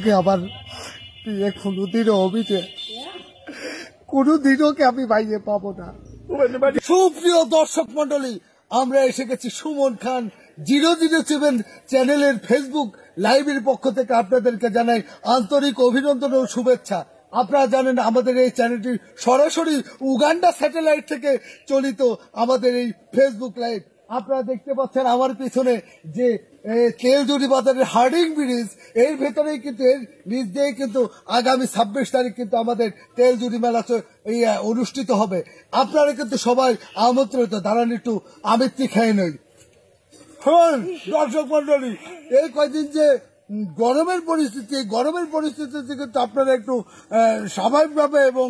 আদৌকে আবার কোনোদিনও অভিতে কোনোদিনও কে আমি বাইরে পাবো না। সুপ্রিয় দর্শক মন্ডলী, আমরা এসে গেছি সুমন খান 007 চ্যানেলের ফেসবুক লাইভের পক্ষ থেকে আপনাদেরকে জানাই আন্তরিক অভিনন্দন ও শুভেচ্ছা। আপনারা জানেন আমাদের এই চ্যানেলটি সরাসরি উগান্ডা স্যাটেলাইট থেকে চলিত আমাদের এই ফেসবুক লাইভ। আপনারা দেখতে পাচ্ছেন আমার পিছনে যে তেলজুড়ি বাজারের হার্ডিং ব্রিজ, এর ভেতরেই কিন্তু এর নিচ দিয়েই কিন্তু আগামী 26 তারিখ কিন্তু আমাদের তেলজুড়ি মেলা অনুষ্ঠিত হবে। আপনারা কিন্তু সবাই আমন্ত্রিত। দাঁড়ান একটু আমিত্রি খেয়ে নই। দর্শক মন্ডলী, এই কয়দিন যে গরমের পরিস্থিতি কিন্তু আপনারা একটু স্বাভাবিকভাবে এবং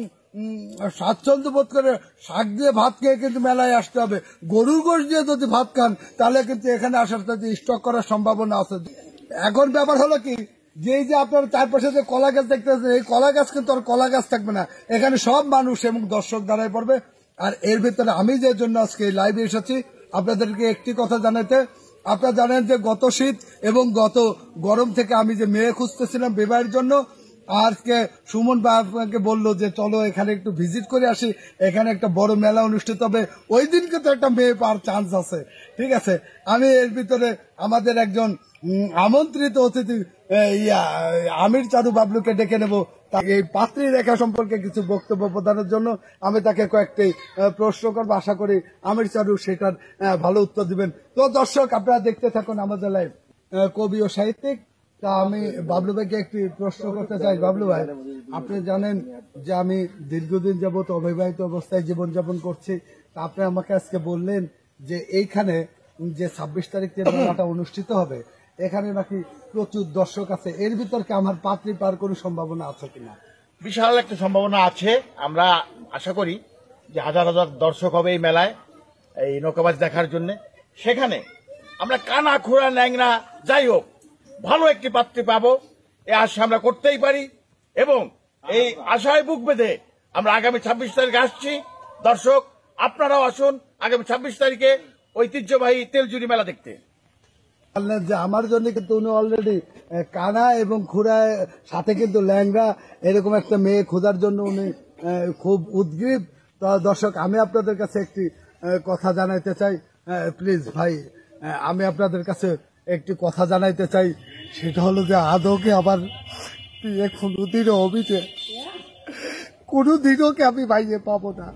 স্বাচ্ছন্দ্য বোধ করে শাক দিয়ে ভাত খেয়ে কিন্তু মেলায় আসতে হবে। গরুর গোশ দিয়ে যদি ভাত খান তাহলে কিন্তু এখানে আসার সাথে স্টক করার সম্ভাবনা আছে। এখন ব্যাপার হলো কি, যে আপনার চারপাশে যে কলা গাছ দেখতেছেন, এই কলা গাছ কিন্তু আর কলা গাছ থাকবে না, এখানে সব মানুষ এবং দর্শক দাঁড়ায় পড়বে। আর এর ভিতরে আমি যে জন্য আজকে লাইভে এসেছি আপনাদেরকে একটি কথা জানাতে। আপনারা জানেন যে গত শীত এবং গত গরম থেকে আমি যে মেয়ে খুঁজতেছিলাম বিবাহের জন্য, আজকে সুমন বাবাকে বললো যে চলো এখানে একটু ভিজিট করে আসি, এখানে একটা বড় মেলা অনুষ্ঠিত হবে, ওই দিনকে তো একটা মেয়ে পাওয়ার চান্স আছে। ঠিক আছে, আমি এর ভিতরে আমাদের একজন আমন্ত্রিত অতিথি আমির চারু বাবলুকে ডেকে নেব, তাকে এই পাত্রী রেখা সম্পর্কে কিছু বক্তব্য প্রদানের জন্য। আমি তাকে কয়েকটি প্রশ্ন করবো, আশা করি আমির চারু সেটার ভালো উত্তর দিবেন। তো দর্শক, আপনারা দেখতে থাকুন আমাদের লাইভ। কবি ও সাহিত্যিক, তা আমি বাবলু ভাইকে একটি প্রশ্ন করতে চাই। বাবলু ভাই, আপনি জানেন যে আমি দীর্ঘদিন যাবত অবিবাহিত অবস্থায় জীবনযাপন করছি, তা আপনি আমাকে আজকে বললেন যে এইখানে যে 26 তারিখ যে মেলাটা অনুষ্ঠিত হবে এখানে নাকি প্রচুর দর্শক আছে, এর ভিতর কি আমার পাত্রী পাওয়ার কোনো সম্ভাবনা আছে কিনা? বিশাল একটা সম্ভাবনা আছে। আমরা আশা করি যে হাজার হাজার দর্শক হবে এই মেলায়, এই নৌকাবাজ দেখার জন্য। সেখানে আমরা কানা খোড়া ন্যাংরা যাই হোক ভালো একটি পাত্রী পাবো, এই আশা আমরা করতেই পারি। এবং এই আশায় বুক বেঁধে আমরা আগামী 26 তারিখে আসছি। দর্শক আপনারাও আসুন আগামী 26 তারিখে ঐতিহ্যবাহী তেলজুড়ি মেলা দেখতে। যে আমার জন্য কিন্তু উনি অলরেডি কানা এবং খুড়ায় সাথে কিন্তু ল্যাংড়া এরকম একটা মেয়ে খোঁজার জন্য উনি খুব উদ্গ্রীব। তো দর্শক, আমি আপনাদের কাছে একটি কথা জানাইতে চাই। প্লিজ ভাই, আমি আপনাদের কাছে একটি কথা জানাইতে চাই, সেটা হলো যে আদৌকে আবার কোনোদিনও অভিতে কোনোদিনও কে আমি বাইরে পাবো না।